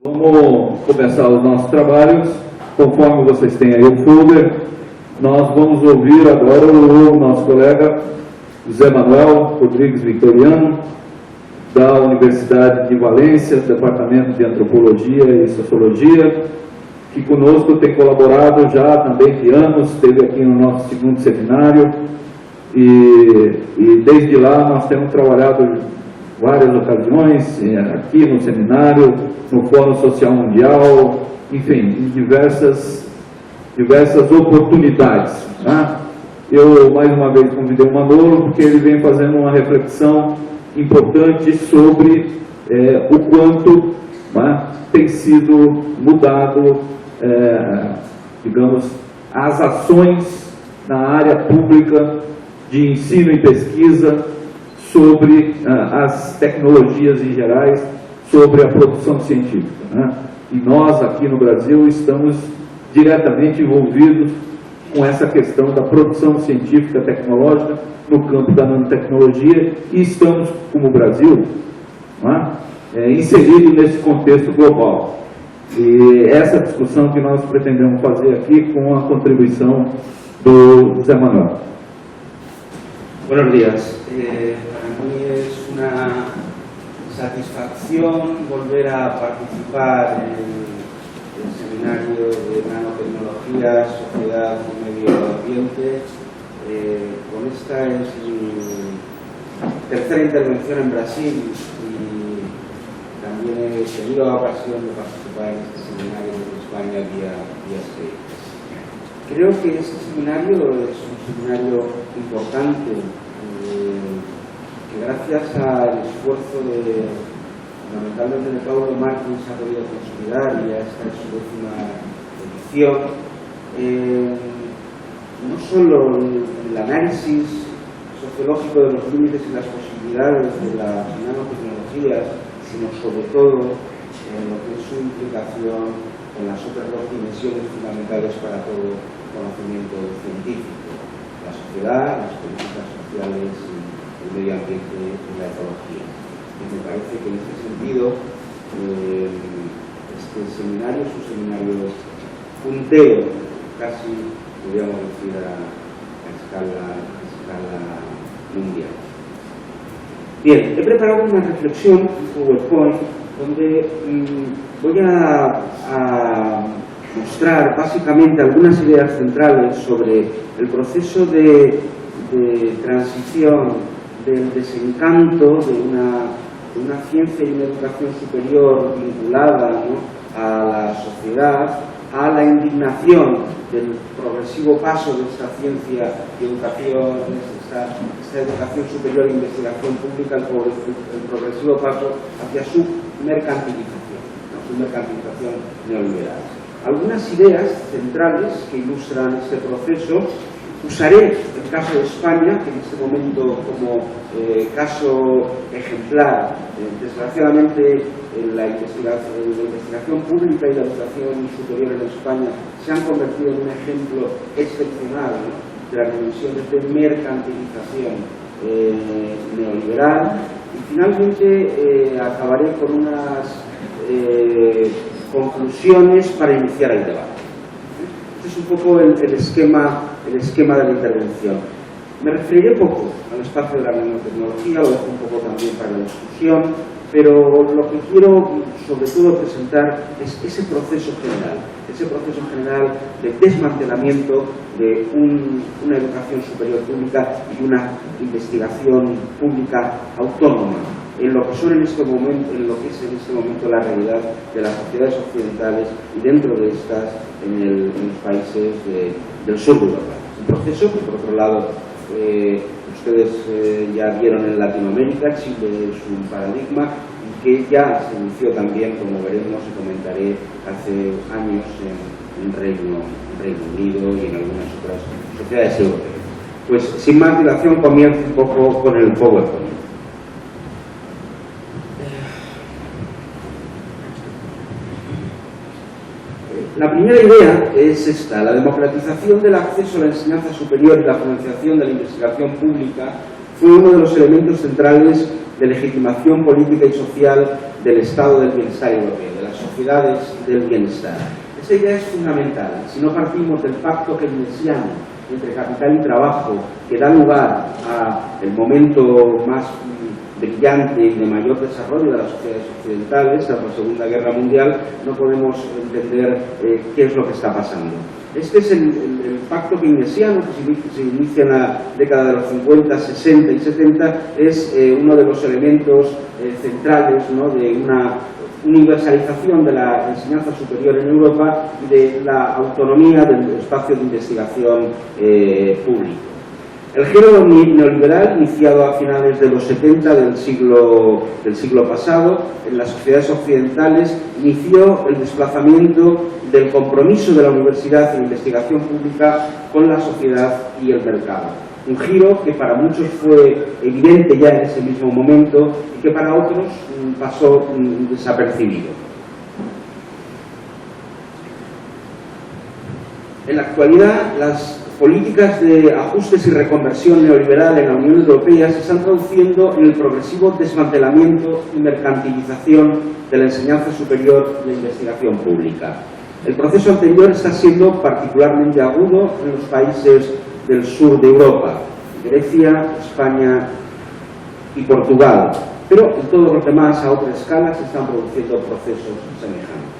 Vamos começar os nossos trabalhos. Conforme vocês têm aí o folder, nós vamos ouvir agora o nosso colega José Manuel Rodrigues Victoriano, da Universidade de Valência, Departamento de Antropologia e Sociologia, que conosco tem colaborado já também de anos, esteve aqui no nosso segundo seminário, e desde lá nós temos trabalhado várias ocasiões, aqui no seminário, no Fórum Social Mundial, enfim, em diversas oportunidades. Né? Eu, mais uma vez, convidei o Manolo, porque ele vem fazendo uma reflexão importante sobre o quanto, né, tem sido mudado, digamos, as ações na área pública de ensino e pesquisa sobre as tecnologias em gerais, sobre a produção científica. Né? E nós, aqui no Brasil, estamos diretamente envolvidos com essa questão da produção científica tecnológica no campo da nanotecnologia e estamos, como Brasil, né, inseridos nesse contexto global. E essa discussão que nós pretendemos fazer aqui com a contribuição do José Manuel. Buenos días. Para mí es una satisfacción volver a participar en el seminario de nanotecnología, sociedad y medio ambiente. Con esta es mi tercera intervención en Brasil y también he tenido la ocasión de participar en este seminario en España vía Skype. Creo que este seminario es un seminario importante, que gracias al esfuerzo fundamentalmente de Paulo Martins ha podido consolidar, y ya está en su 10ª edición, no solo el análisis sociológico de los límites y las posibilidades de las nanotecnologías, sino sobre todo lo que es su implicación en las otras dos dimensiones fundamentales para todo conocimiento científico: la sociedad, las políticas sociales y el medio ambiente y la ecología. Y me parece que en este sentido este seminario es un seminario puntero, casi podríamos decir a escala mundial. Bien, he preparado una reflexión, un PowerPoint, donde voy a mostrar básicamente algunas ideas centrales sobre el proceso de transición del desencanto de una ciencia y una educación superior vinculada, ¿no?, a la sociedad, a la indignación del progresivo paso de esta ciencia y educación, esta educación superior e investigación pública, el progresivo paso hacia su mercantilización, ¿no?, su mercantilización neoliberal. Algunas ideas centrales que ilustran este proceso. Usaré el caso de España, que en este momento como caso ejemplar, desgraciadamente la investigación pública y la educación superior en España se han convertido en un ejemplo excepcional, ¿no?, de las dimensiones de mercantilización neoliberal. Y finalmente acabaré con unas conclusiones para iniciar el debate. Este es un poco el esquema de la intervención. Me referiré poco al espacio de la nanotecnología, lo dejo un poco también para la discusión, pero lo que quiero sobre todo presentar es ese proceso general de desmantelamiento de una educación superior pública y una investigación pública autónoma, en lo que son en este momento, en lo que es en este momento la realidad de las sociedades occidentales y dentro de estas en los países del sur de Europa. Un proceso que, por otro lado, ustedes ya vieron en Latinoamérica. Chile es un paradigma, y que ya se inició también, como veremos y comentaré, hace años en Reino Unido y en algunas otras sociedades europeas. Pues sin más dilación comienzo un poco con el PowerPoint. La primera idea es esta: la democratización del acceso a la enseñanza superior y la financiación de la investigación pública fue uno de los elementos centrales de legitimación política y social del Estado del Bienestar Europeo, de las sociedades del bienestar. Esa idea es fundamental. Si no partimos del pacto keynesiano entre capital y trabajo, que da lugar al momento más brillante y de mayor desarrollo de las sociedades occidentales, tras la Segunda Guerra Mundial, no podemos entender qué es lo que está pasando. Este es el pacto keynesiano que se inicia en la década de los 50, 60 y 70, es uno de los elementos centrales, ¿no?, de una universalización de la enseñanza superior en Europa y de la autonomía del espacio de investigación público. El giro neoliberal, iniciado a finales de los 70 del siglo pasado, en las sociedades occidentales, inició el desplazamiento del compromiso de la universidad y la investigación pública con la sociedad y el mercado. Un giro que para muchos fue evidente ya en ese mismo momento y que para otros pasó desapercibido. En la actualidad, las políticas de ajustes y reconversión neoliberal en la Unión Europea se están traduciendo en el progresivo desmantelamiento y mercantilización de la enseñanza superior y la investigación pública. El proceso anterior está siendo particularmente agudo en los países del sur de Europa, Grecia, España y Portugal, pero en todos los demás, a otra escala, se están produciendo procesos semejantes.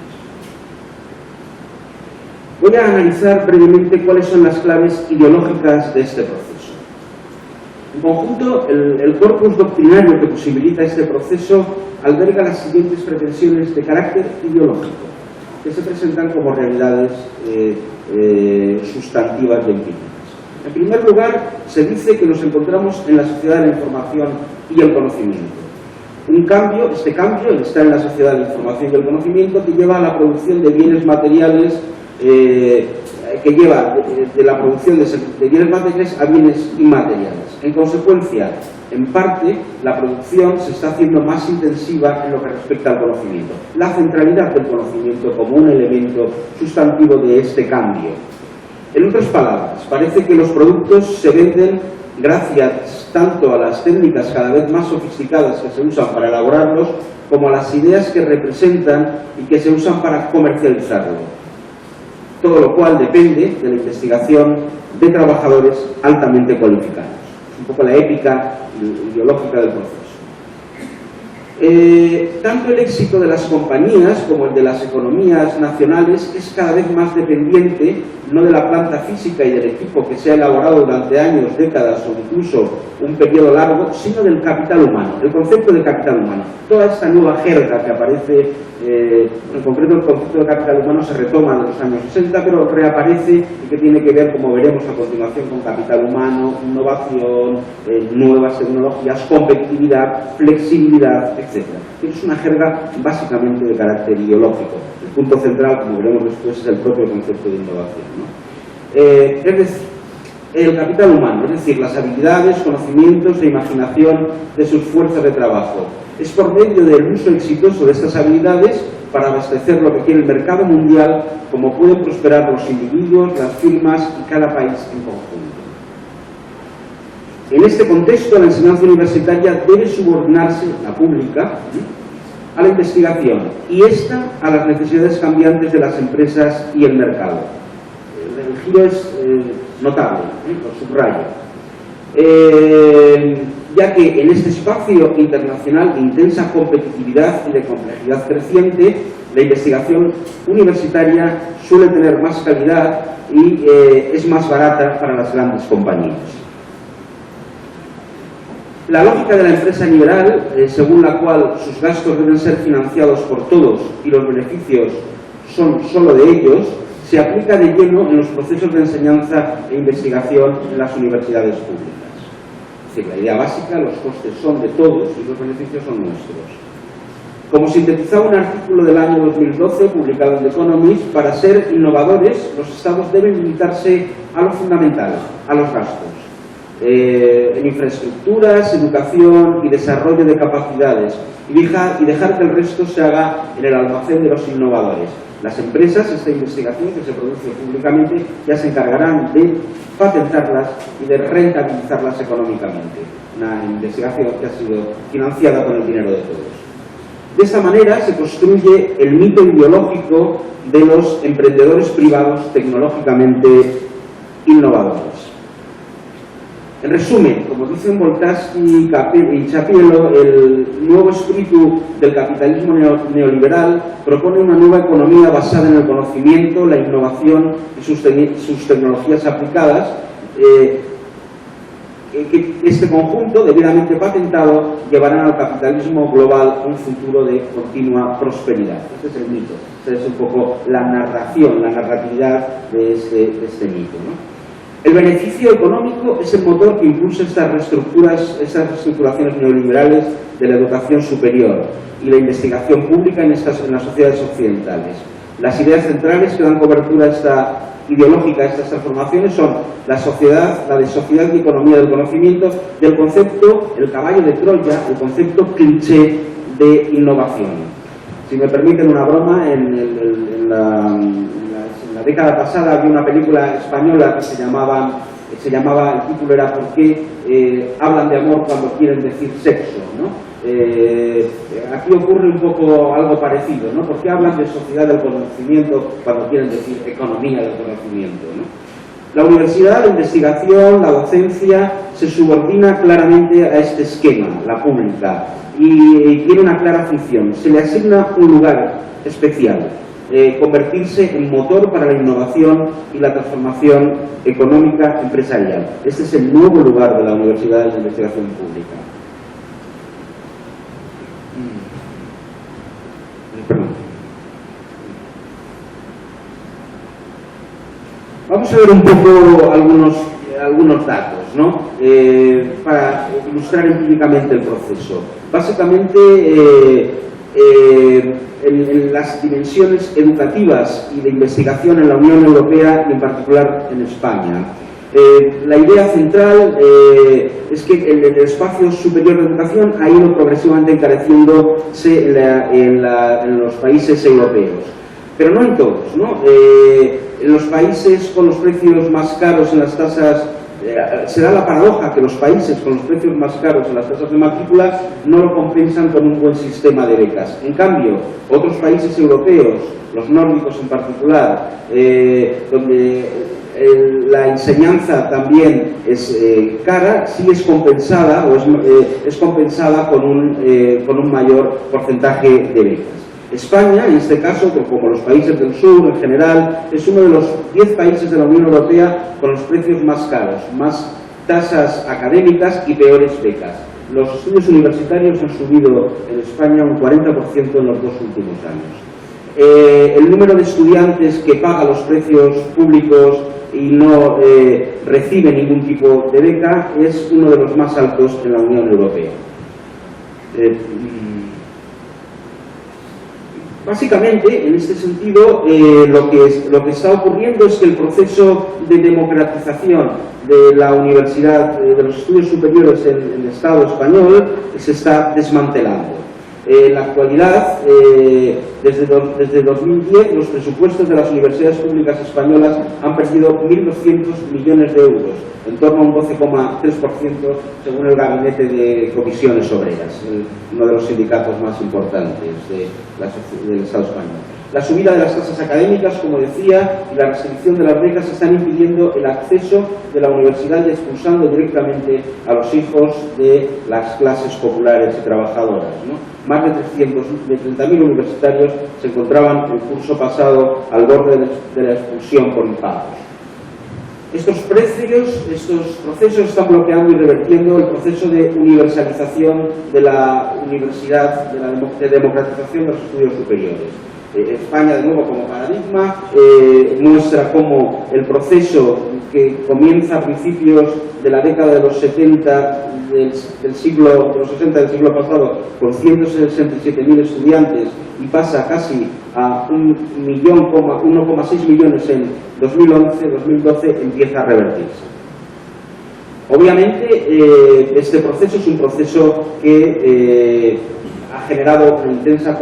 Voy a analizar brevemente cuáles son las claves ideológicas de este proceso. En conjunto, el corpus doctrinario que posibilita este proceso alberga las siguientes pretensiones de carácter ideológico, que se presentan como realidades sustantivas y empíricas. En primer lugar, se dice que nos encontramos en la sociedad de la información y el conocimiento. Este cambio, el estar en la sociedad de la información y el conocimiento, que lleva a la producción de bienes materiales, que lleva de la producción de bienes materiales a bienes inmateriales. En consecuencia, en parte, la producción se está haciendo más intensiva en lo que respecta al conocimiento. La centralidad del conocimiento como un elemento sustantivo de este cambio. En otras palabras, parece que los productos se venden gracias tanto a las técnicas cada vez más sofisticadas que se usan para elaborarlos, como a las ideas que representan y que se usan para comercializarlo. Todo lo cual depende de la investigación de trabajadores altamente cualificados. Es un poco la épica ideológica del proceso. Tanto el éxito de las compañías como el de las economías nacionales es cada vez más dependiente no de la planta física y del equipo que se ha elaborado durante años, décadas o incluso un periodo largo, sino del capital humano, el concepto de capital humano. Toda esta nueva jerga que aparece, en concreto el concepto de capital humano se retoma de los años 60, pero reaparece y que tiene que ver, como veremos a continuación, con capital humano, innovación, nuevas tecnologías, competitividad, flexibilidad, etc. Es una jerga básicamente de carácter ideológico. El punto central, como veremos después, es el propio concepto de innovación, ¿no? Es decir, el capital humano, es decir, las habilidades, conocimientos e imaginación de sus fuerzas de trabajo. Es por medio del uso exitoso de estas habilidades para abastecer lo que quiere el mercado mundial, como pueden prosperar los individuos, las firmas y cada país en conjunto. En este contexto, la enseñanza universitaria debe subordinarse, la pública, a la investigación y esta a las necesidades cambiantes de las empresas y el mercado. El giro es notable, lo subrayo. Ya que en este espacio internacional de intensa competitividad y de complejidad creciente, la investigación universitaria suele tener más calidad y es más barata para las grandes compañías. La lógica de la empresa liberal, según la cual sus gastos deben ser financiados por todos y los beneficios son solo de ellos, se aplica de lleno en los procesos de enseñanza e investigación en las universidades públicas. Es decir, la idea básica, los costes son de todos y los beneficios son nuestros. Como sintetizaba un artículo del año 2012 publicado en The Economist, para ser innovadores los estados deben limitarse a lo fundamental, a los gastos. En infraestructuras, educación y desarrollo de capacidades y dejar que el resto se haga en el almacén de los innovadores. Las empresas, esta investigación que se produce públicamente, ya se encargarán de patentarlas y de rentabilizarlas económicamente. una investigación que ha sido financiada con el dinero de todos. De esta manera se construye el mito ideológico de los emprendedores privados tecnológicamente innovadores. En resumen, como dicen Voltaire y Chapiello, el nuevo espíritu del capitalismo neoliberal propone una nueva economía basada en el conocimiento, la innovación y sus tecnologías aplicadas. Que este conjunto, debidamente patentado, llevará al capitalismo global a un futuro de continua prosperidad. Este es el mito, esta es un poco la narración, la narratividad de este mito, ¿no? El beneficio económico es el motor que impulsa estas reestructuraciones neoliberales de la educación superior y la investigación pública en las sociedades occidentales. Las ideas centrales que dan cobertura ideológica a estas transformaciones son la de sociedad y economía del conocimiento, del concepto, el caballo de Troya, el concepto cliché de innovación. Si me permiten una broma, en la década pasada había una película española que se llamaba, el título era ¿Por qué hablan de amor cuando quieren decir sexo?, ¿no? Aquí ocurre un poco algo parecido, ¿no? ¿Por qué hablan de sociedad del conocimiento cuando quieren decir economía del conocimiento, ¿no? La universidad, la investigación, la docencia se subordina claramente a este esquema, la pública, y tiene una clara función. Se le asigna un lugar especial, convertirse en motor para la innovación y la transformación económica empresarial. Este es el nuevo lugar de la universidad y la investigación pública. Vamos a ver un poco algunos datos, ¿no? Para ilustrar empíricamente el proceso. Básicamente, en las dimensiones educativas y de investigación en la Unión Europea y en particular en España. La idea central es que el espacio superior de educación ha ido progresivamente encareciéndose en los países europeos, pero no en todos, ¿no? En los países con los precios más caros en las tasas, se da la paradoja que los países con los precios más caros en las tasas de matrícula no lo compensan con un buen sistema de becas. En cambio, otros países europeos, los nórdicos en particular, donde la enseñanza también es cara, sí es compensada es compensada con un mayor porcentaje de becas. España, en este caso, como los países del sur en general, es uno de los 10 países de la Unión Europea con los precios más caros, más tasas académicas y peores becas. Los estudios universitarios han subido en España un 40% en los 2 últimos años. El número de estudiantes que paga los precios públicos y no recibe ningún tipo de beca es uno de los más altos en la Unión Europea. Básicamente, en este sentido, lo que está ocurriendo es que el proceso de democratización de la universidad, de los estudios superiores en el Estado español, se está desmantelando. En la actualidad, desde 2010, los presupuestos de las universidades públicas españolas han perdido 1.200 millones de euros, en torno a un 12,3% según el Gabinete de Comisiones Obreras, uno de los sindicatos más importantes del Estado español. La subida de las tasas académicas, como decía, y la restricción de las becas están impidiendo el acceso de la universidad y expulsando directamente a los hijos de las clases populares y trabajadoras, ¿no? Más de 30.000 universitarios se encontraban el curso pasado al borde de la expulsión por impagos. Estos procesos están bloqueando y revertiendo el proceso de universalización de la universidad, de democratización de los estudios superiores. España, de nuevo, como paradigma, muestra cómo el proceso que comienza a principios de la década de los 70 de los 60 del siglo pasado, con 167.000 estudiantes, y pasa casi a 1,6 millones en 2011-2012, empieza a revertirse. Obviamente, este proceso es un proceso que ha generado una intensa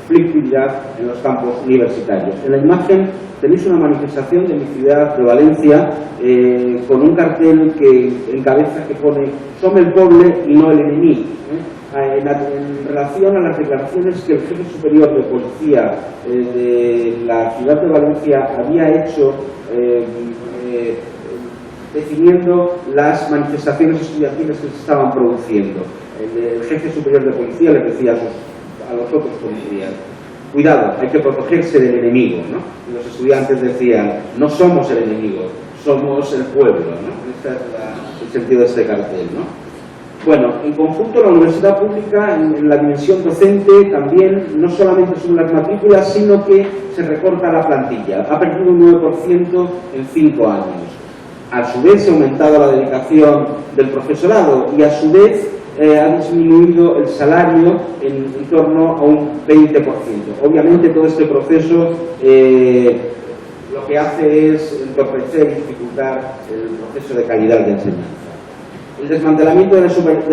conflictividad en los campos universitarios. En la imagen tenéis una manifestación de mi ciudad, de Valencia, con un cartel que encabeza, que pone «Som el poble y no el enemigo». En relación a las declaraciones que el jefe superior de policía de la ciudad de Valencia había hecho definiendo las manifestaciones estudiantiles que se estaban produciendo. El jefe superior de policía le decía a los otros policías: cuidado, hay que protegerse del enemigo, ¿no? Y los estudiantes decían: no somos el enemigo, somos el pueblo, ¿no? Ese es el sentido de este cartel, ¿no? Bueno, en conjunto la universidad pública, en la dimensión docente, también no solamente son las matrículas, sino que se recorta la plantilla. Ha perdido un 9% en 5 años. A su vez se ha aumentado la dedicación del profesorado y a su vez ha disminuido el salario en torno a un 20%. Obviamente todo este proceso lo que hace es entorpecer y dificultar el proceso de calidad de enseñanza. El desmantelamiento de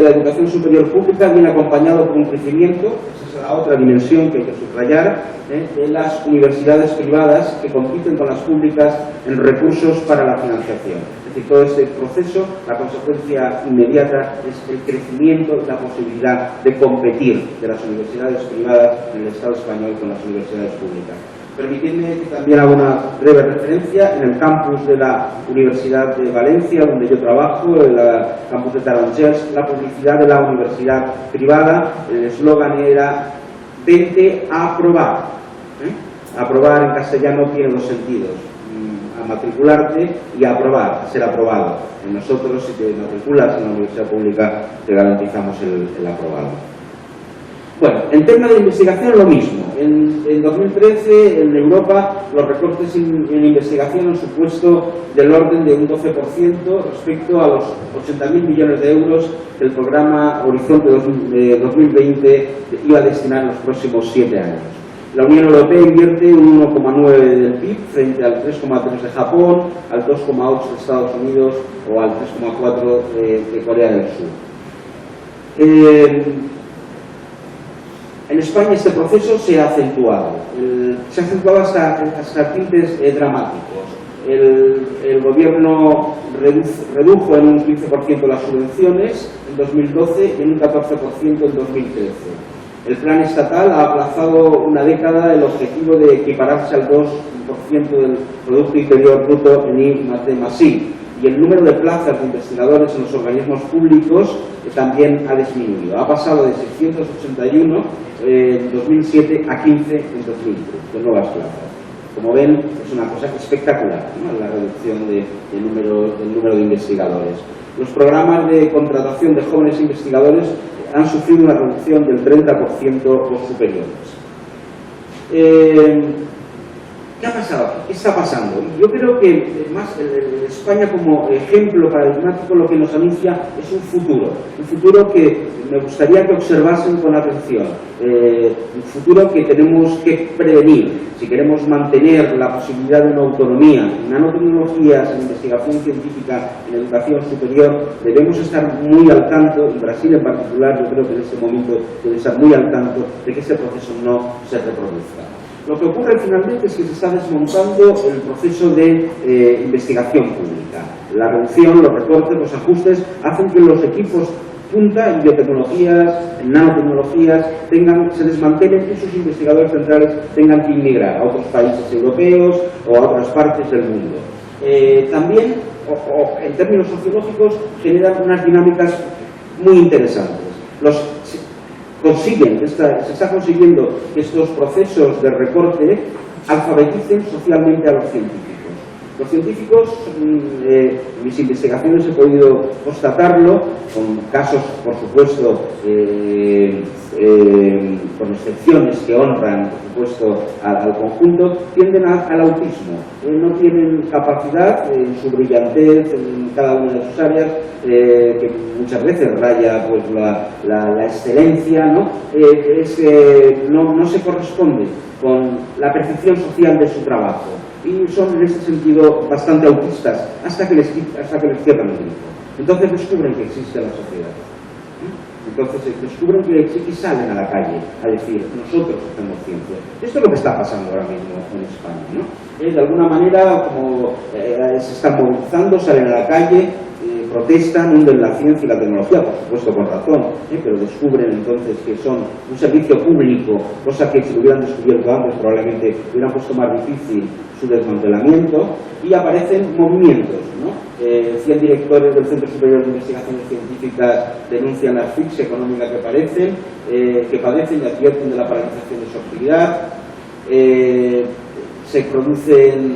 la educación superior pública viene acompañado por un crecimiento, esa es la otra dimensión que hay que subrayar, de las universidades privadas que compiten con las públicas en recursos para la financiación. Es decir, todo este proceso, la consecuencia inmediata es el crecimiento y la posibilidad de competir de las universidades privadas en el Estado español con las universidades públicas. Permitidme que también haga una breve referencia en el campus de la Universidad de Valencia, donde yo trabajo, el campus de Tarongers, la publicidad de la universidad privada, el eslogan era «Vente a aprobar». Aprobar en castellano tiene 2 sentidos: a matricularte y a aprobar, a ser aprobado. En nosotros, si te matriculas en la universidad pública, te garantizamos el aprobado. Bueno, en tema de investigación lo mismo. En 2013 en Europa los recortes en investigación han supuesto del orden de un 12% respecto a los 80.000 millones de euros que el programa Horizonte 2020 iba a destinar en los próximos 7 años. La Unión Europea invierte un 1,9 del PIB frente al 3,3 de Japón, al 2,8 de Estados Unidos o al 3,4 de Corea del Sur. En España este proceso se ha acentuado, hasta tintes dramáticos. El gobierno redujo en un 15% las subvenciones en 2012 y en un 14% en 2013. El plan estatal ha aplazado una década el objetivo de equipararse al 2% del Producto Interior Bruto en I+D+I. Y el número de plazas de investigadores en los organismos públicos también ha disminuido. Ha pasado de 681 en 2007 a 15 en 2013, de nuevas plazas. Como ven, es una cosa espectacular, ¿no?, la reducción del número de investigadores. Los programas de contratación de jóvenes investigadores han sufrido una reducción del 30% o superiores. ¿Qué ha pasado? ¿Qué está pasando? Yo creo que más España como ejemplo paradigmático lo que nos anuncia es un futuro que me gustaría que observasen con atención, un futuro que tenemos que prevenir. Si queremos mantener la posibilidad de una autonomía en nanotecnologías, en investigación científica, en educación superior, debemos estar muy al tanto, y Brasil en particular yo creo que en este momento debe estar muy al tanto de que este proceso no se reproduzca. Lo que ocurre finalmente es que se está desmontando el proceso de investigación pública. La reducción, los recortes, los ajustes hacen que los equipos punta en biotecnologías, en nanotecnologías, se desmantelen y sus investigadores centrales tengan que inmigrar a otros países europeos o a otras partes del mundo. También, en términos sociológicos, generan unas dinámicas muy interesantes. Se está consiguiendo que estos procesos de recorte alfabeticen socialmente a los científicos. Los científicos, en mis investigaciones he podido constatarlo, con casos, por supuesto, con excepciones que honran, por supuesto, al conjunto, tienden al autismo. No tienen capacidad en su brillantez en cada una de sus áreas, que muchas veces raya pues, la excelencia, ¿no? No se corresponde con la percepción social de su trabajo. Y son en ese sentido bastante autistas hasta que les cierran el grifo. Entonces descubren que existe la sociedad. Entonces descubren que sí que salen a la calle a decir, nosotros hacemos ciencia. Esto es lo que está pasando ahora mismo en España, ¿no? De alguna manera, como se están movilizando, salen a la calle, protestan, hunden la ciencia y la tecnología, por supuesto con razón, pero descubren entonces que son un servicio público, cosa que si lo hubieran descubierto antes probablemente hubieran puesto más difícil su desmantelamiento, y aparecen movimientos, ¿no? 100 directores del Centro Superior de Investigaciones Científicas denuncian la asfixia económica que padecen y advierten de la paralización de su actividad. Se producen,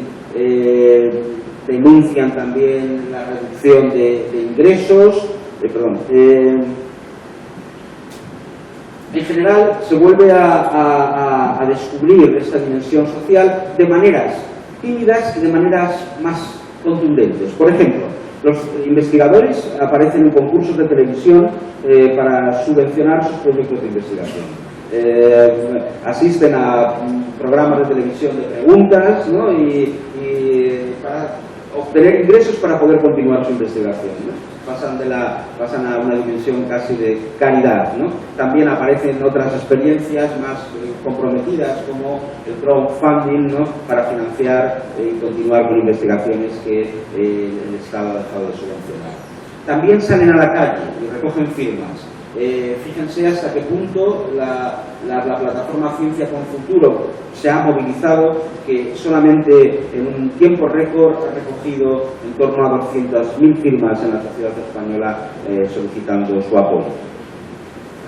denuncian también la reducción de ingresos, en general se vuelve a descubrir esta dimensión social de maneras tímidas y de maneras más contundentes. Por ejemplo, los investigadores aparecen en concursos de televisión para subvencionar sus proyectos de investigación. Asisten a programas de televisión de preguntas, ¿no? y para obtener ingresos para poder continuar su investigación, ¿no? Pasan a una dimensión casi de caridad, ¿no? También aparecen otras experiencias más comprometidas como el crowdfunding, ¿no? Para financiar y continuar con investigaciones que el Estado ha dejado de subvencionar. También salen a la calle y recogen firmas. Fíjense hasta qué punto la plataforma Ciencia con Futuro se ha movilizado, que solamente en un tiempo récord ha recogido en torno a 200.000 firmas en la sociedad española solicitando su apoyo.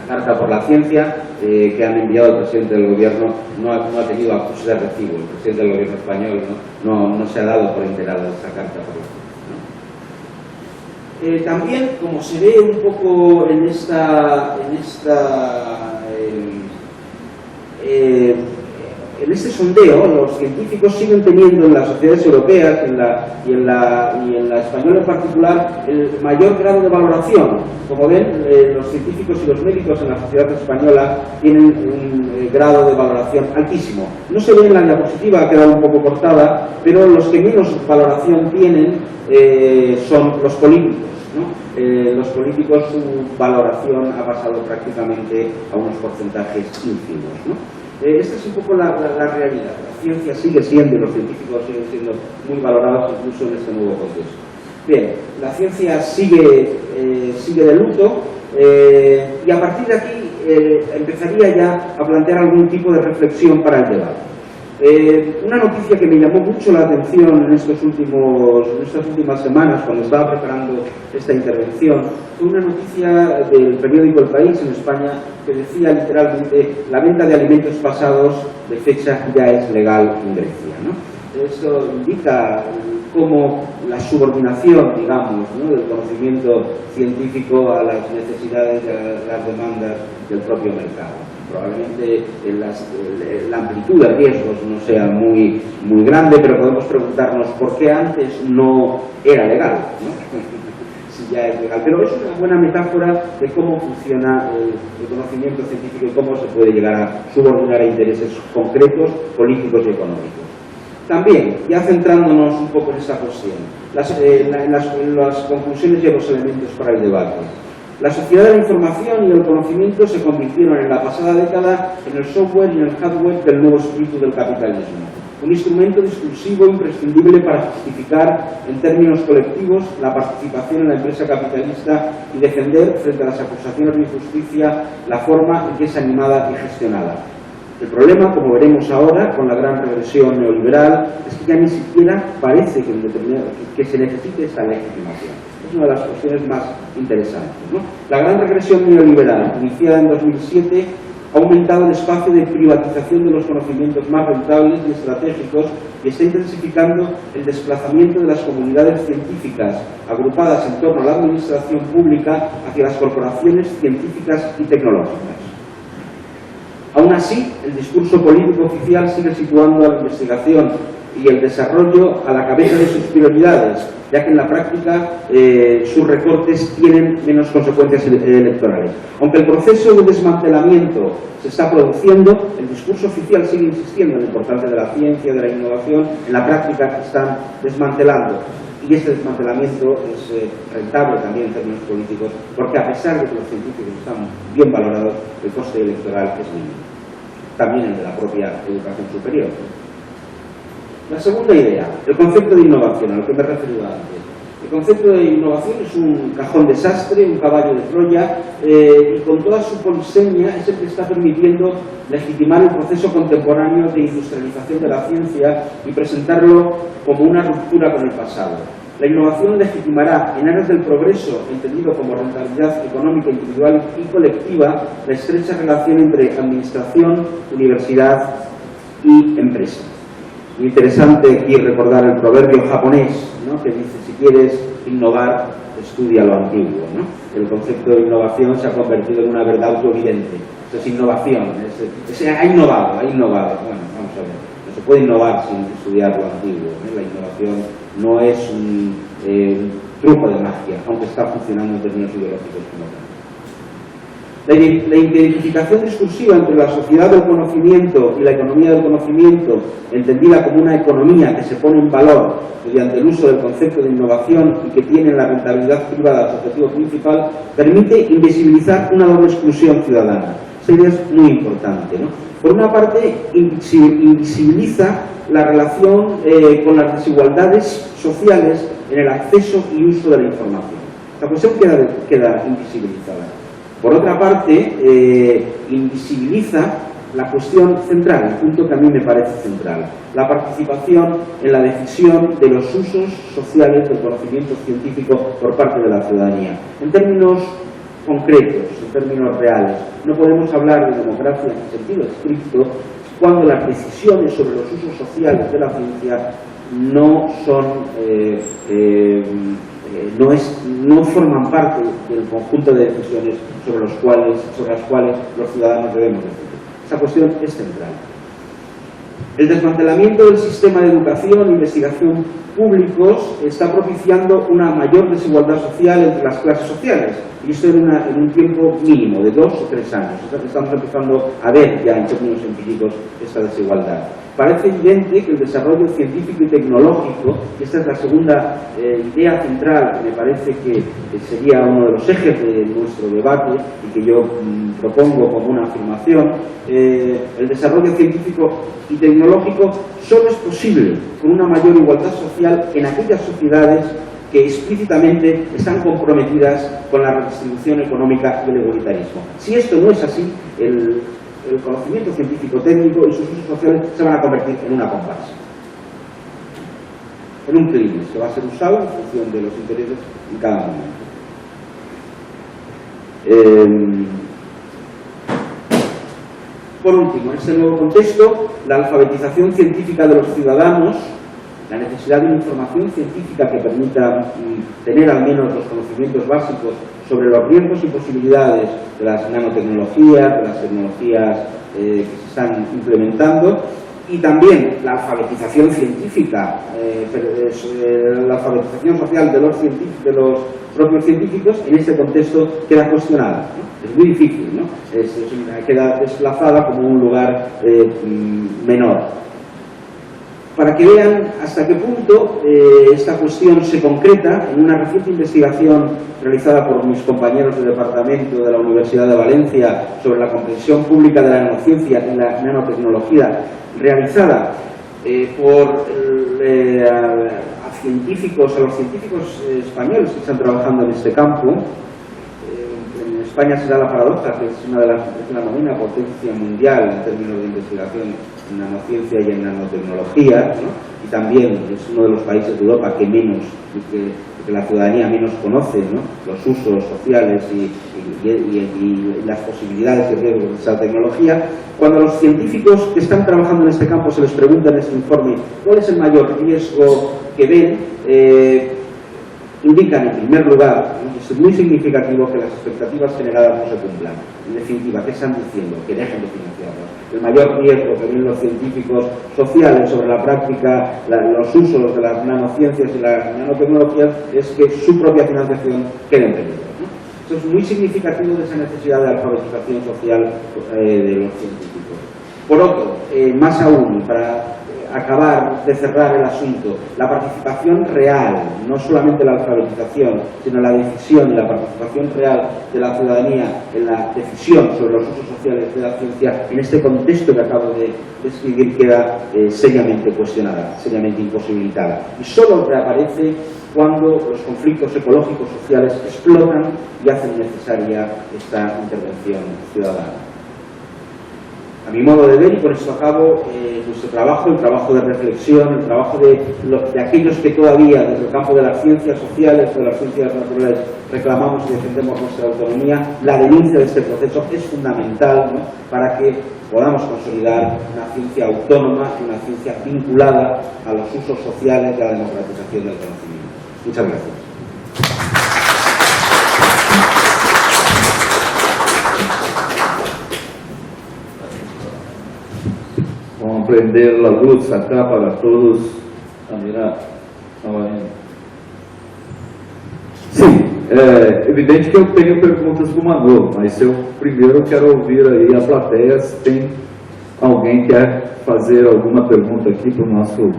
La Carta por la Ciencia que han enviado al presidente del Gobierno no ha tenido acuse de recibo. El presidente del Gobierno español no se ha dado por enterado de esta Carta por la Ciencia. También, como se ve un poco en este sondeo, los científicos siguen teniendo en las sociedades europeas y en la española en particular el mayor grado de valoración. Como ven, los científicos y los médicos en la sociedad española tienen un grado de valoración altísimo. No se ve en la diapositiva, ha quedado un poco cortada, pero los que menos valoración tienen son los políticos, ¿no? Los políticos, su valoración ha pasado prácticamente a unos porcentajes ínfimos, ¿no? Esta es un poco la realidad. La ciencia sigue siendo, y los científicos siguen siendo muy valorados incluso en este nuevo contexto. Bien, la ciencia sigue de luto y a partir de aquí empezaría ya a plantear algún tipo de reflexión para el debate. Una noticia que me llamó mucho la atención en estas últimas semanas, cuando estaba preparando esta intervención, fue una noticia del periódico El País en España que decía literalmente: la venta de alimentos pasados de fecha ya es legal en Grecia, ¿no? Esto indica cómo la subordinación, digamos, ¿no?, del conocimiento científico a las necesidades y a las demandas del propio mercado. Probablemente la amplitud de riesgos no sea muy grande, pero podemos preguntarnos por qué antes no era legal, ¿no? Si ya es legal. Pero es una buena metáfora de cómo funciona el conocimiento científico y cómo se puede llegar a subordinar a intereses concretos, políticos y económicos. También, ya centrándonos un poco en esta cuestión, en las conclusiones y los elementos para el debate. La sociedad de la información y el conocimiento se convirtieron en la pasada década en el software y en el hardware del nuevo espíritu del capitalismo. Un instrumento discursivo imprescindible para justificar en términos colectivos la participación en la empresa capitalista y defender, frente a las acusaciones de injusticia, la forma en que es animada y gestionada. El problema, como veremos ahora, con la gran regresión neoliberal, es que ya ni siquiera parece que se necesite esa legitimación. Es una de las cuestiones más interesantes, ¿no? La gran regresión neoliberal, iniciada en 2007, ha aumentado el espacio de privatización de los conocimientos más rentables y estratégicos y está intensificando el desplazamiento de las comunidades científicas agrupadas en torno a la administración pública hacia las corporaciones científicas y tecnológicas. Aún así, el discurso político oficial sigue situando a la investigación y el desarrollo a la cabeza de sus prioridades, ya que en la práctica sus recortes tienen menos consecuencias electorales. Aunque el proceso de desmantelamiento se está produciendo, el discurso oficial sigue insistiendo en la importancia de la ciencia, de la innovación. En la práctica están desmantelando. Y este desmantelamiento es rentable también en términos políticos, porque a pesar de que los científicos están bien valorados, el coste electoral es mínimo. También el de la propia educación superior. La segunda idea, el concepto de innovación, a lo que me he referido antes. El concepto de innovación es un cajón desastre, un caballo de Troya, y con toda su polisemia es el que está permitiendo legitimar el proceso contemporáneo de industrialización de la ciencia y presentarlo como una ruptura con el pasado. La innovación legitimará en aras del progreso, entendido como rentabilidad económica individual y colectiva, la estrecha relación entre administración, universidad y empresa. Muy interesante aquí recordar el proverbio japonés, ¿no?, que dice: si quieres innovar, estudia lo antiguo, ¿no? El concepto de innovación se ha convertido en una verdad autoevidente. Eso es innovación, ha innovado. Bueno, vamos a ver, no se puede innovar sin estudiar lo antiguo, ¿no? La innovación no es un truco de magia, aunque está funcionando en términos ideológicos como tal. La identificación discursiva entre la sociedad del conocimiento y la economía del conocimiento, entendida como una economía que se pone en valor mediante el uso del concepto de innovación y que tiene la rentabilidad privada su objetivo principal, permite invisibilizar una doble exclusión ciudadana. Esta idea es muy importante, ¿no? Por una parte, invisibiliza la relación con las desigualdades sociales en el acceso y uso de la información. La cuestión queda invisibilizada. Por otra parte, invisibiliza la cuestión central, el punto que a mí me parece central, la participación en la decisión de los usos sociales del conocimiento científico por parte de la ciudadanía. En términos concretos, en términos reales, no podemos hablar de democracia en sentido estricto cuando las decisiones sobre los usos sociales de la ciencia no forman parte del conjunto de decisiones sobre las cuales los ciudadanos debemos decidir. Esa cuestión es central. El desmantelamiento del sistema de educación e investigación públicos está propiciando una mayor desigualdad social entre las clases sociales, y esto en un tiempo mínimo de 2 o 3 años. Estamos empezando a ver ya en términos empíricos esta desigualdad. Parece evidente que el desarrollo científico y tecnológico, y esta es la segunda idea central que me parece que sería uno de los ejes de nuestro debate y que yo propongo como una afirmación, el desarrollo científico y tecnológico solo es posible con una mayor igualdad social en aquellas sociedades que explícitamente están comprometidas con la redistribución económica y el igualitarismo. Si esto no es así, el conocimiento científico-técnico y sus usos sociales se van a convertir en una comparsa, en un clima que va a ser usado en función de los intereses en cada momento. Por último, en este nuevo contexto, la alfabetización científica de los ciudadanos, la necesidad de una información científica que permita tener al menos los conocimientos básicos sobre los riesgos y posibilidades de las nanotecnologías, de las tecnologías que se están implementando, y también la alfabetización científica, la alfabetización social de los propios científicos, en este contexto queda cuestionada, ¿no? Es muy difícil, ¿no? Queda desplazada como un lugar menor. Para que vean hasta qué punto esta cuestión se concreta en una reciente investigación realizada por mis compañeros de departamento de la Universidad de Valencia sobre la comprensión pública de la nanociencia y la nanotecnología, realizada por los científicos españoles que están trabajando en este campo. En España se da la paradoja que es la novena potencia mundial en términos de investigación en nanociencia y en nanotecnología, ¿no? Y también es uno de los países de Europa que menos, que la ciudadanía menos conoce, ¿no?, los usos sociales y las posibilidades y riesgos de esa tecnología. Cuando a los científicos que están trabajando en este campo se les pregunta en este informe cuál es el mayor riesgo que ven, indican en primer lugar, es muy significativo, que las expectativas generadas no se cumplan. En definitiva, ¿qué están diciendo? Que dejen de financiarlos. El mayor riesgo que ven los científicos sociales sobre la práctica, los usos de las nanociencias y las nanotecnologías, es que su propia financiación quede en peligro, ¿no? Eso es muy significativo de esa necesidad de alfabetización social de los científicos. Por otro, más aún, para acabar de cerrar el asunto, la participación real, no solamente la alfabetización, sino la decisión y la participación real de la ciudadanía en la decisión sobre los usos sociales de la ciencia, en este contexto que acabo de describir, queda seriamente cuestionada, seriamente imposibilitada. Y solo reaparece cuando los conflictos ecológicos sociales explotan y hacen necesaria esta intervención ciudadana. A mi modo de ver, y con esto acabo, nuestro trabajo, el trabajo de reflexión, el trabajo de aquellos que todavía desde el campo de las ciencias sociales o de las ciencias naturales reclamamos y defendemos nuestra autonomía, la denuncia de este proceso es fundamental, ¿no?, para que podamos consolidar una ciencia autónoma y una ciencia vinculada a los usos sociales y a la democratización del conocimiento. Muchas gracias. Vamos prender a luz acá para todos a mirar. Sim, é evidente que eu tenho perguntas para o Manu, mas eu primeiro quero ouvir aí a plateia, se tem alguém que quer fazer alguma pergunta aqui para o nosso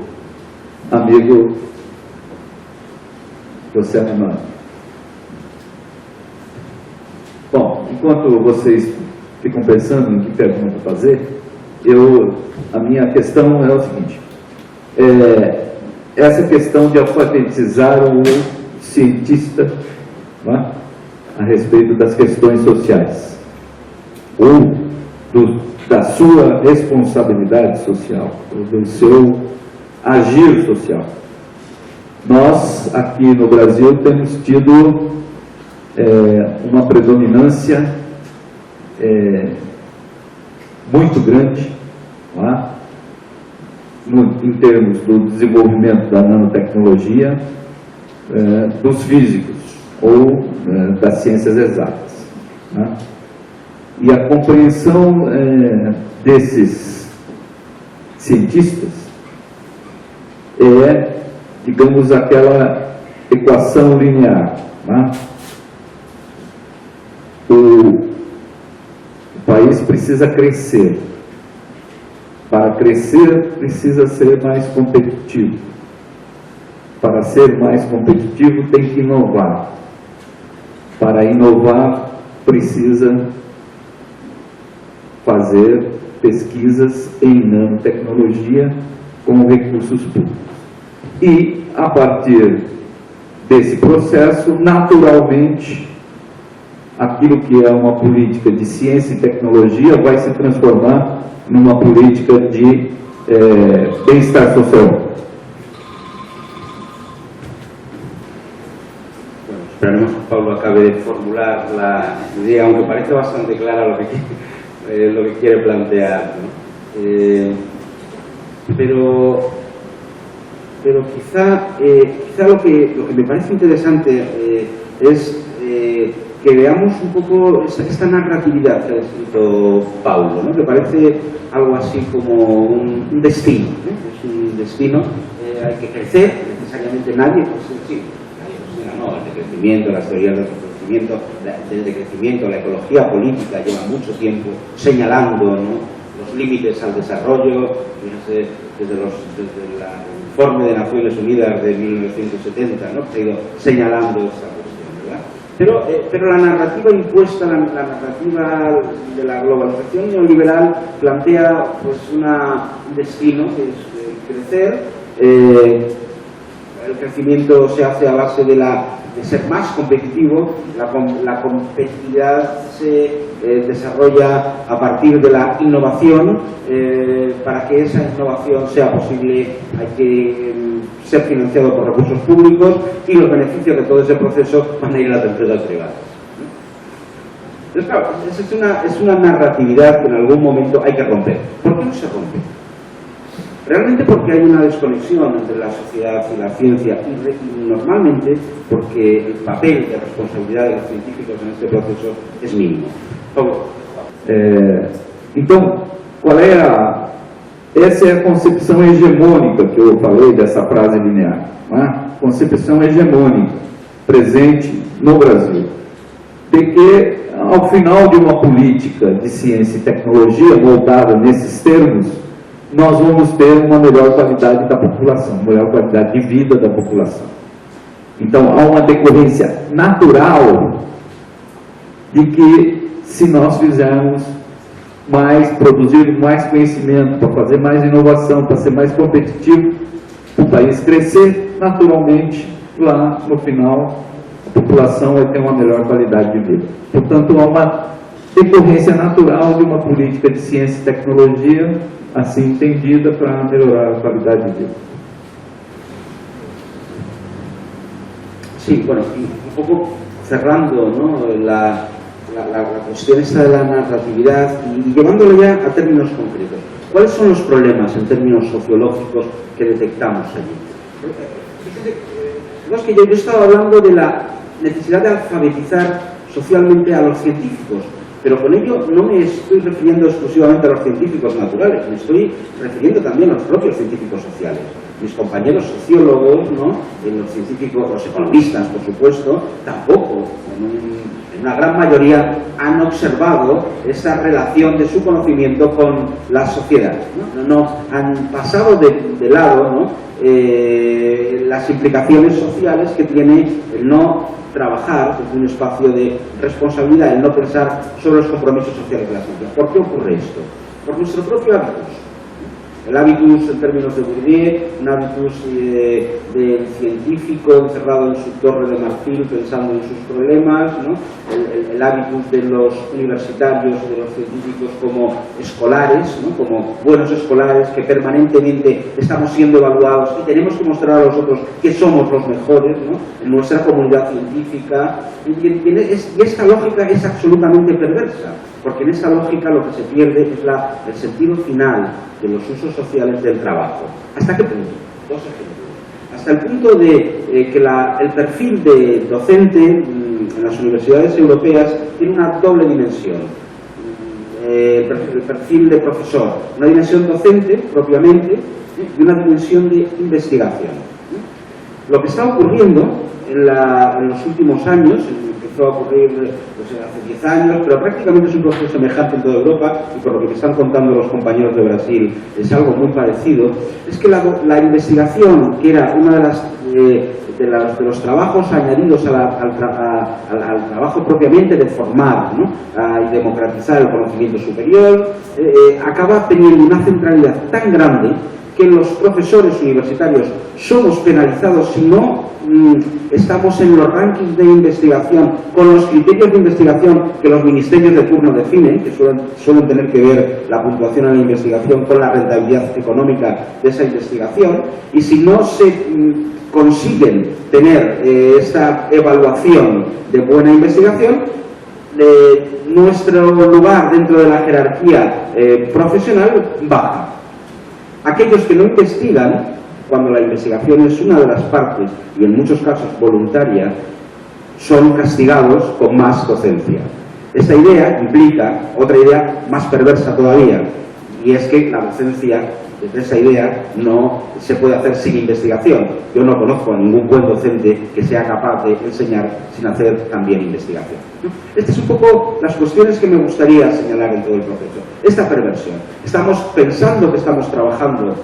amigo José Manuel. Bom, enquanto vocês ficam pensando em que pergunta fazer, a minha questão é o seguinte, essa questão de alfabetizar o cientista, não é, a respeito das questões sociais, ou da sua responsabilidade social, ou do seu agir social. Nós, aqui no Brasil, temos tido uma predominância muito grande, não é, em termos do desenvolvimento da nanotecnologia, dos físicos ou das ciências exatas, não é? E a compreensão desses cientistas digamos, aquela equação linear, não é? O país precisa crescer. Para crescer, precisa ser mais competitivo. Para ser mais competitivo, tem que inovar. Para inovar, precisa fazer pesquisas em nanotecnologia com recursos públicos. E, a partir desse processo, naturalmente, aquilo que é uma política de ciência e tecnologia vai se transformar numa política de bem-estar social. Bueno, esperemos que Pablo acabe de formular la idea, aunque parece bastante clara lo que quiere plantear, ¿no? Pero quizá lo que me parece interesante es que veamos un poco esta narratividad que ha descrito Paulo, ¿no?, que parece algo así como un destino, ¿no? Es un destino, hay que crecer, necesariamente nadie, pues sí, no, el decrecimiento, las teorías del decrecimiento, la ecología política lleva mucho tiempo señalando, ¿no?, los límites al desarrollo, desde el informe de Naciones Unidas de 1970, ¿no?, que ha ido señalando esta cuestión, ¿verdad? Pero la narrativa impuesta, la narrativa de la globalización neoliberal plantea pues un destino que es crecer. El crecimiento se hace a base de ser más competitivo, la competitividad se desarrolla a partir de la innovación. Para que esa innovación sea posible hay que ser financiado por recursos públicos y los beneficios de todo ese proceso van a ir a las empresas privadas. Entonces, claro, es una narratividad que en algún momento hay que romper. ¿Por qué no se rompe? Realmente porque hay una desconexión entre la sociedad y la ciencia y normalmente porque el papel de responsabilidad de los científicos en este proceso es mínimo. Então, essa é a concepção hegemônica que eu falei dessa frase linear, não é? Concepção hegemônica presente no Brasil, de que ao final de uma política de ciência e tecnologia moldada nesses termos, nós vamos ter uma melhor qualidade da população, melhor qualidade de vida da população. Então, há uma decorrência natural de que, se nós fizermos mais, produzir mais conhecimento, para fazer mais inovação, para ser mais competitivo, o país crescer, naturalmente, lá no final, a população vai ter uma melhor qualidade de vida. Portanto, há uma decorrência natural de uma política de ciência e tecnologia, assim entendida, para melhorar a qualidade de vida. Sí, bueno, un poco cerrando, ¿no?, la cuestión esta de la narratividad y llevándolo ya a términos concretos. ¿Cuáles son los problemas en términos sociológicos que detectamos allí? Fíjate, que yo he estado hablando de la necesidad de alfabetizar socialmente a los científicos, pero con ello no me estoy refiriendo exclusivamente a los científicos naturales, me estoy refiriendo también a los propios científicos sociales. Mis compañeros sociólogos, ¿no?, los científicos, los economistas, por supuesto, tampoco, en una gran mayoría, han observado esa relación de su conocimiento con la sociedad, ¿no? Han pasado de lado, ¿no?, las implicaciones sociales que tiene el no trabajar desde un espacio de responsabilidad, el no pensar sobre los compromisos sociales de la sociedad. ¿Por qué ocurre esto? Por nuestro propio hábitus. El hábitus en términos de Bourdieu, un hábitus del científico encerrado en su torre de marfil pensando en sus problemas, ¿no? El hábitus de los universitarios, de los científicos como escolares, ¿no?, como buenos escolares que permanentemente estamos siendo evaluados y tenemos que mostrar a los otros que somos los mejores, ¿no?, en nuestra comunidad científica. Y esta lógica es absolutamente perversa, porque en esa lógica lo que se pierde es el sentido final de los usos sociales del trabajo. ¿Hasta qué punto? Dos ejemplos. Hasta el punto de que el perfil de docente en las universidades europeas tiene una doble dimensión. El perfil de profesor, una dimensión docente propiamente y una dimensión de investigación. Lo que está ocurriendo en los últimos años, empezó a ocurrir hace 10 años, pero prácticamente es un proceso semejante en toda Europa, y por lo que me están contando los compañeros de Brasil es algo muy parecido, es que la investigación, que era una de los trabajos añadidos al trabajo propiamente de formar, ¿no?, y democratizar el conocimiento superior, acaba teniendo una centralidad tan grande que los profesores universitarios somos penalizados si no estamos en los rankings de investigación con los criterios de investigación que los ministerios de turno definen, que suelen tener que ver la puntuación a la investigación con la rentabilidad económica de esa investigación, y si no se consiguen tener esta evaluación de buena investigación, nuestro lugar dentro de la jerarquía profesional baja. Aquellos que no investigan, cuando la investigación es una de las partes, y en muchos casos voluntaria, son castigados con más docencia. Esta idea implica otra idea más perversa todavía, y es que la docencia, desde esa idea, no se puede hacer sin investigación. Yo no conozco a ningún buen docente que sea capaz de enseñar sin hacer también investigación. Estas son un poco las cuestiones que me gustaría señalar en todo el proceso. Esta perversión. Estamos pensando que estamos trabajando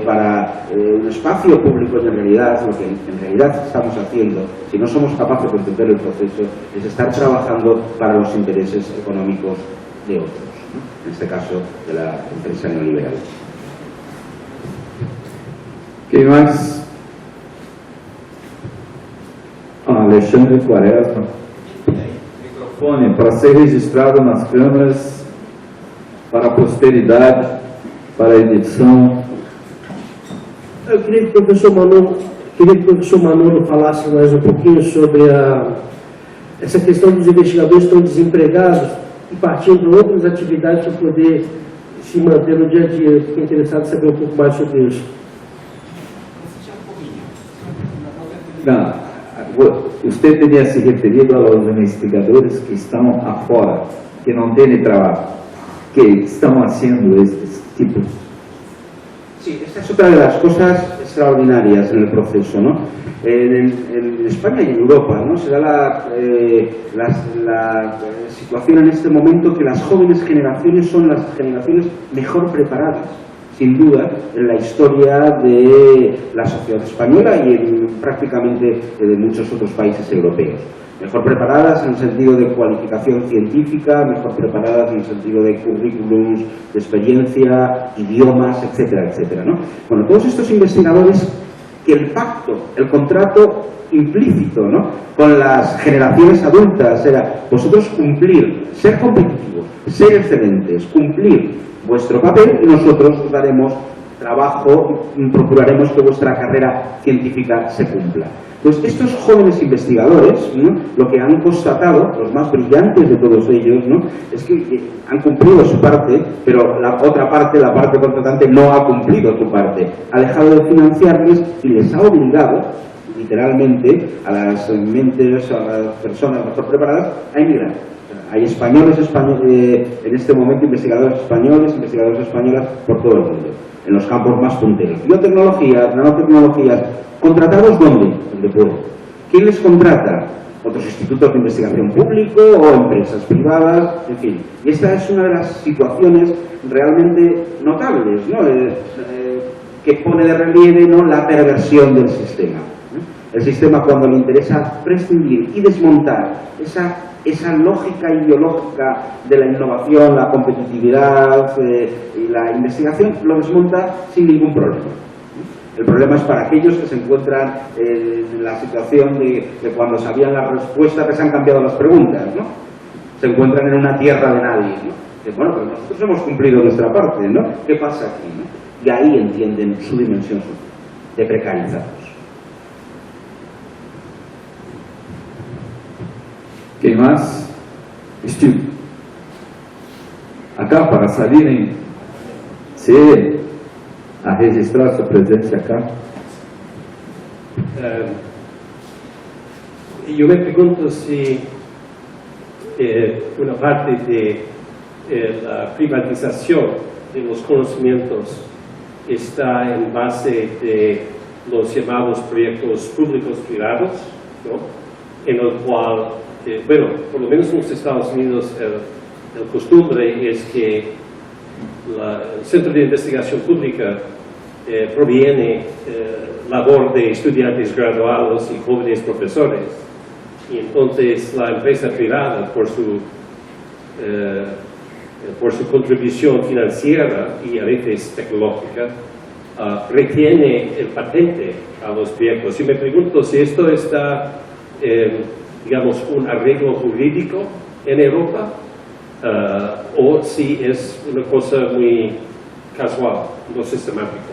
para un espacio público, y en realidad lo que en realidad estamos haciendo, si no somos capaces de entender el proceso, es estar trabajando para los intereses económicos de otros, ¿no?, en este caso de la empresa neoliberal. Quem mais? Alexandre Quaresma. Microfone para ser registrado nas câmeras, para a posteridade, para a edição. Eu queria que o professor Manolo falasse mais um pouquinho sobre essa questão dos investigadores que estão desempregados e partindo de outras atividades para poder se manter no dia a dia. Fiquei interessado em saber um pouco mais sobre isso. Não, você teria se referido aos investigadores que estão afora, que não têm trabalho, que estão haciendo este tipo. Sí, esta es otra de las cosas extraordinarias en el proceso, ¿no? En España y en Europa, ¿no?, se da la situación en este momento que las jóvenes generaciones son las generaciones mejor preparadas. sin duda, en la historia de la sociedad española y en prácticamente de muchos otros países europeos. Mejor preparadas en el sentido de cualificación científica, mejor preparadas en el sentido de currículums, de experiencia, idiomas, etcétera, etcétera, ¿no? Bueno, todos estos investigadores que el pacto, el contrato implícito, ¿no?, con las generaciones adultas era vosotros cumplir, ser competitivos, ser excelentes, cumplir vuestro papel y nosotros os daremos trabajo, procuraremos que vuestra carrera científica se cumpla. Pues estos jóvenes investigadores, ¿no?, lo que han constatado, los más brillantes de todos ellos, ¿no?, es que han cumplido su parte, pero la otra parte, la parte contratante, no ha cumplido su parte. Ha dejado de financiarles y les ha obligado, literalmente, a las mentes, a las personas mejor preparadas, a emigrar. Hay españoles, en este momento investigadores españoles, investigadoras españolas por todo el mundo, en los campos más punteros. Biotecnologías, nanotecnologías, ¿contratados dónde? Donde pueden. ¿Quién les contrata? Otros institutos de investigación público o empresas privadas, en fin. Y esta es una de las situaciones realmente notables, ¿no?, que pone de relieve, ¿no?, la perversión del sistema. El sistema, cuando le interesa prescindir y desmontar esa lógica ideológica de la innovación, la competitividad y la investigación, lo desmonta sin ningún problema. El problema es para aquellos que se encuentran en la situación de cuando sabían la respuesta que se han cambiado las preguntas, ¿no? Se encuentran en una tierra de nadie, ¿no? Que, bueno, pero nosotros hemos cumplido nuestra parte, ¿no? ¿Qué pasa aquí, no? Y ahí entienden su dimensión de precarizados. Quem mais? Steve. Acá, para salirem, a registrar sua presença acá. Yo me pregunto si una parte de la privatización de los conocimientos está en base de los llamados proyectos públicos-privados, ¿no?, en el cual, bueno, por lo menos en los Estados Unidos el costumbre es que el Centro de Investigación Pública proviene labor de estudiantes graduados y jóvenes profesores, y entonces la empresa privada, por su contribución financiera y a veces tecnológica, retiene el patente a los proyectos. Y me pregunto si esto está, digamos, un arreglo jurídico en Europa, o si es una cosa muy casual, no sistemático.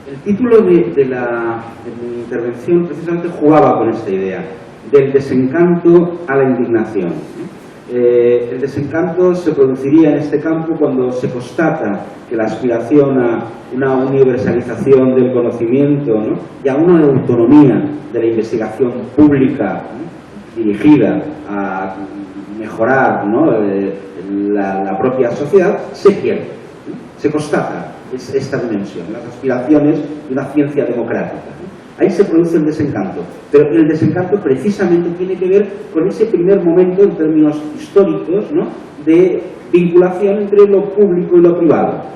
El título de mi intervención precisamente jugaba con esta idea, del desencanto a la indignación. El desencanto se produciría en este campo cuando se constata que la aspiración a una universalización del conocimiento, ¿no?, y a una autonomía de la investigación pública, ¿no?, dirigida a mejorar, ¿no?, la propia sociedad, se pierde, ¿no? Se constata esta dimensión, las aspiraciones de una ciencia democrática, ¿no? Ahí se produce el desencanto, pero el desencanto precisamente tiene que ver con ese primer momento en términos históricos, ¿no?, de vinculación entre lo público y lo privado.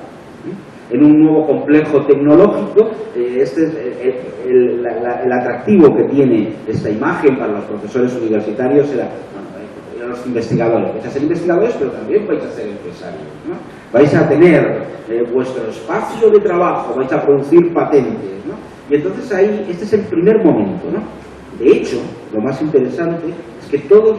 En un nuevo complejo tecnológico, este es el atractivo que tiene esta imagen para los profesores universitarios eran los investigadores. Vais a ser investigadores, pero también vais a ser empresarios, ¿no? Vais a tener vuestro espacio de trabajo, vais a producir patentes, ¿no? Y entonces ahí, este es el primer momento, ¿no? De hecho, lo más interesante es que todos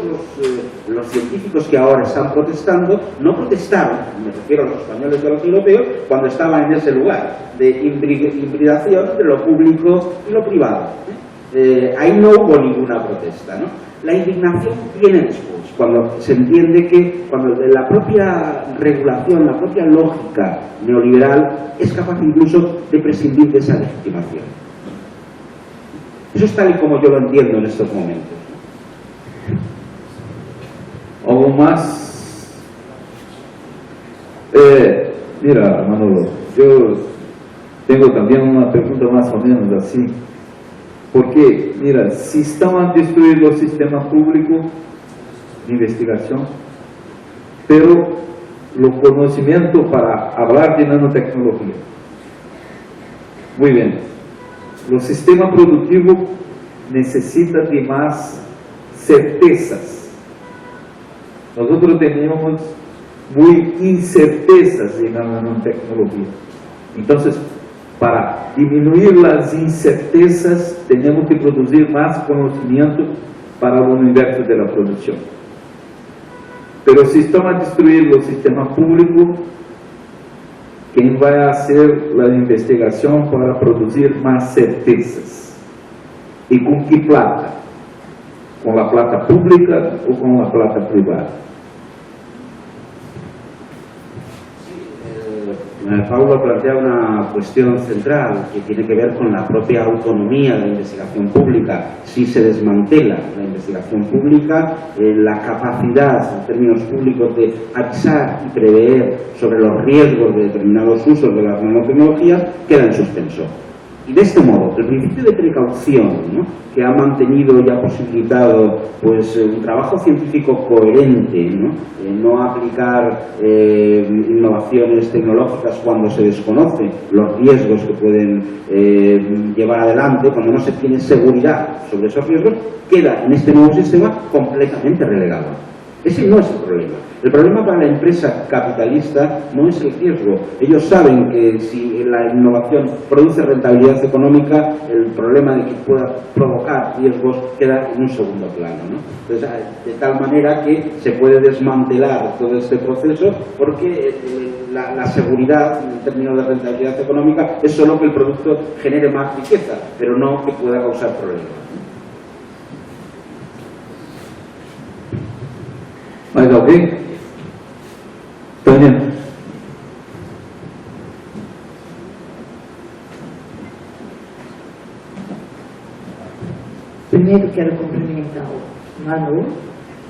los científicos que ahora están protestando, no protestaron, me refiero a los españoles y a los europeos, cuando estaban en ese lugar de hibridación entre lo público y lo privado. Ahí no hubo ninguna protesta, ¿no? La indignación viene después, cuando se entiende que cuando la propia regulación, la propia lógica neoliberal es capaz incluso de prescindir de esa legitimación. Eso es tal y como yo lo entiendo en estos momentos. Algo más. Mira, Manolo, yo tengo también una pregunta más o menos así. Porque, mira, si están a destruir el sistema público de investigación, pero el conocimiento para hablar de nanotecnología. Muy bien, el sistema productivo necesita de más certezas. Nosotros tenemos muy incertezas en la nanotecnología. Entonces, para disminuir las incertezas, tenemos que producir más conocimiento para el universo de la producción. Pero si estamos a destruir el sistema público, ¿quién va a hacer la investigación para producir más certezas? ¿Y con qué plata? ¿Con la plata pública o con la plata privada? Paulo plantea una cuestión central que tiene que ver con la propia autonomía de la investigación pública. Si se desmantela la investigación pública, la capacidad en términos públicos de avisar y prever sobre los riesgos de determinados usos de las nanotecnologías queda en suspenso. Y de este modo, el principio de precaución, ¿no?, que ha mantenido y ha posibilitado pues, un trabajo científico coherente, no aplicar innovaciones tecnológicas cuando se desconocen los riesgos que pueden llevar adelante, cuando no se tiene seguridad sobre esos riesgos, queda en este nuevo sistema completamente relegado. Ese no es el problema. El problema para la empresa capitalista no es el riesgo. Ellos saben que si la innovación produce rentabilidad económica, el problema de que pueda provocar riesgos queda en un segundo plano, ¿no? Entonces, de tal manera que se puede desmantelar todo este proceso porque la seguridad en términos de rentabilidad económica es solo que el producto genere más riqueza, pero no que pueda causar problemas. ¿Mais alguém? Tânia? Primeiro quero cumprimentar o Manu,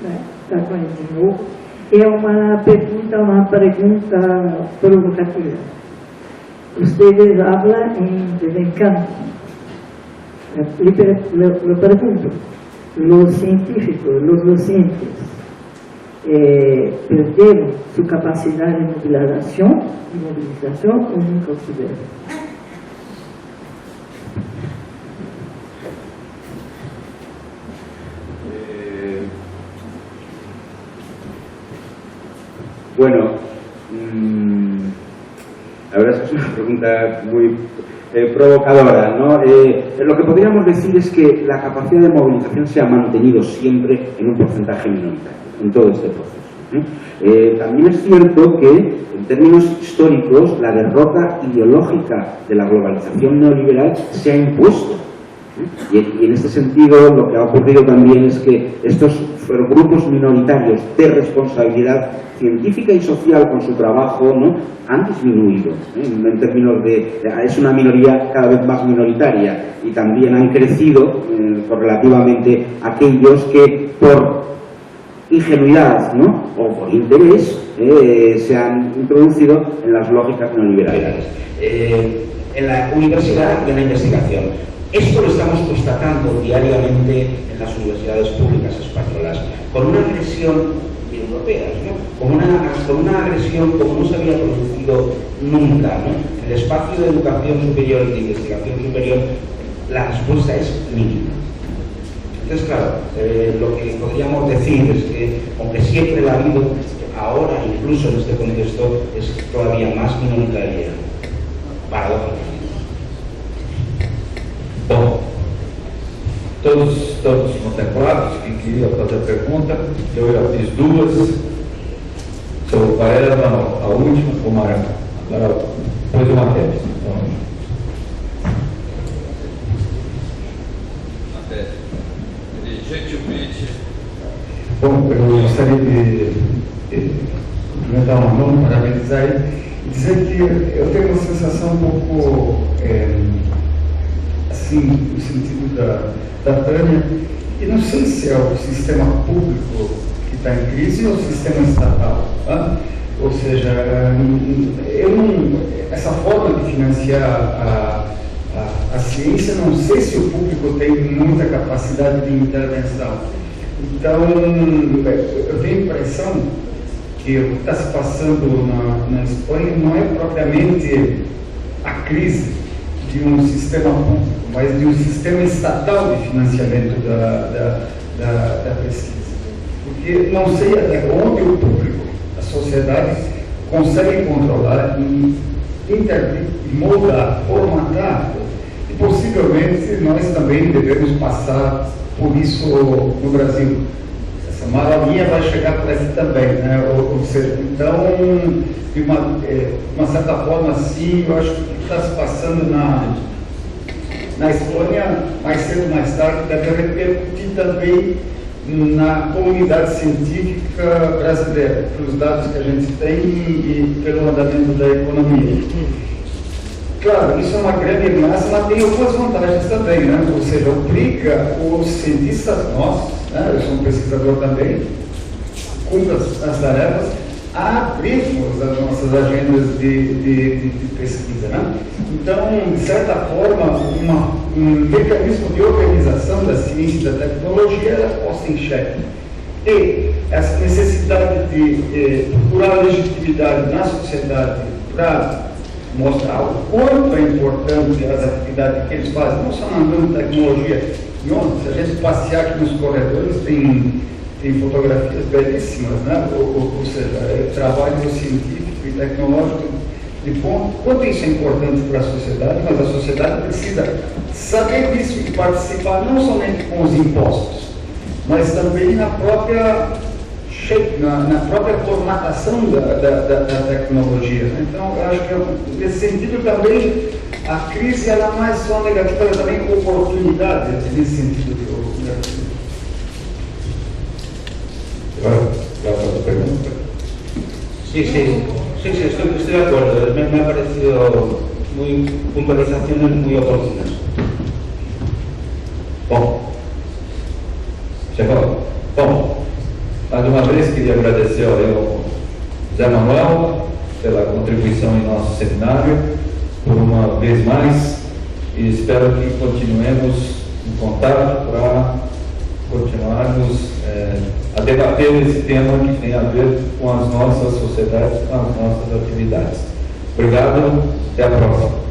né, está com ele de novo. É uma pergunta provocativa. Ustedes hablan de desencanto. Le pergunto, los científicos, los docentes, perderam sua capacidade de movilização ou nunca tiveram? Bueno, la verdad es que es una pregunta muy provocadora, ¿no? Lo que podríamos decir es que la capacidad de movilización se ha mantenido siempre en un porcentaje minoritario en todo este proceso. También es cierto que, en términos históricos, la derrota ideológica de la globalización neoliberal se ha impuesto. Y en este sentido, lo que ha ocurrido también es que estos grupos minoritarios de responsabilidad científica y social con su trabajo, ¿no?, han disminuido, en términos de... Es una minoría cada vez más minoritaria y también han crecido correlativamente aquellos que por ingenuidad, ¿no?, o por interés se han introducido en las lógicas neoliberales. En la universidad y en la investigación. Esto lo estamos constatando diariamente en las universidades públicas españolas, con una agresión europea, ¿no?, con una agresión como no se había producido nunca, ¿no? En el espacio de educación superior y de investigación superior, la respuesta es mínima. Entonces, claro, lo que podríamos decir es que, aunque siempre la ha habido, ahora, incluso en este contexto, es todavía más minoritaria, paradójicamente. Bom, todos estamos contemplados. Quem queria fazer a pergunta, eu já fiz duas. Sobre qual era a última, o Mara. Agora, depois o Matheus. Gentilmente. Bom, eu gostaria de cumprimentar o Manu, parabenizar ele e dizer que eu tenho uma sensação um pouco assim, no sentido da Tânia, e não sei se é o sistema público que está em crise ou o sistema estatal. Tá? Ou seja, essa forma de financiar a ciência, não sei se o público tem muita capacidade de intervenção. Então, eu tenho a impressão que o que está se passando na Espanha não é propriamente a crise de um sistema público, mas de um sistema estatal de financiamento da pesquisa. Porque não sei até onde o público, a sociedade, consegue controlar e intervir, moldar, formatar. E possivelmente nós também devemos passar por isso no Brasil. Essa maioria vai chegar por aqui também, né? Ou seja, então, de uma certa forma, sim, eu acho que o que está se passando na Espanha, mais cedo ou mais tarde, deve repercutir também na comunidade científica brasileira, pelos dados que a gente tem e pelo andamento da economia. Claro, isso é uma grande ameaça, mas tem algumas vantagens também, né? Ou seja, obriga os cientistas nossos, né? Eu sou um pesquisador também, cumpro as tarefas, a abrirmos as nossas agendas de pesquisa, né? Então, de certa forma, um mecanismo de organização da ciência e da tecnologia era posta em xeque. E essa necessidade de procurar legitimidade na sociedade para mostrar o quanto é importante as atividades que eles fazem, não só na âmbito de tecnologia. E ontem, se a gente passear aqui nos corredores, tem fotografias belíssimas, né? Ou seja, trabalho científico e tecnológico de ponto. Quanto isso é importante para a sociedade, mas a sociedade precisa saber disso e participar não somente com os impostos, mas também na própria formatação da tecnologia. Então, eu acho que nesse sentido também a crise ela não é só negativa, ela também é oportunidade nesse sentido. ¿Va a otra pregunta? Sí, estoy de acuerdo. Me ha parecido puntualizaciones muy oportunas. Bom, chegou? Bom, mais uma vez queria agradecer ao Zé Manuel pela contribuição em nosso seminário, por uma vez mais, e espero que continuemos em contato para continuarmos a debater esse tema que tem a ver com as nossas sociedades, com as nossas atividades. Obrigado, até a próxima.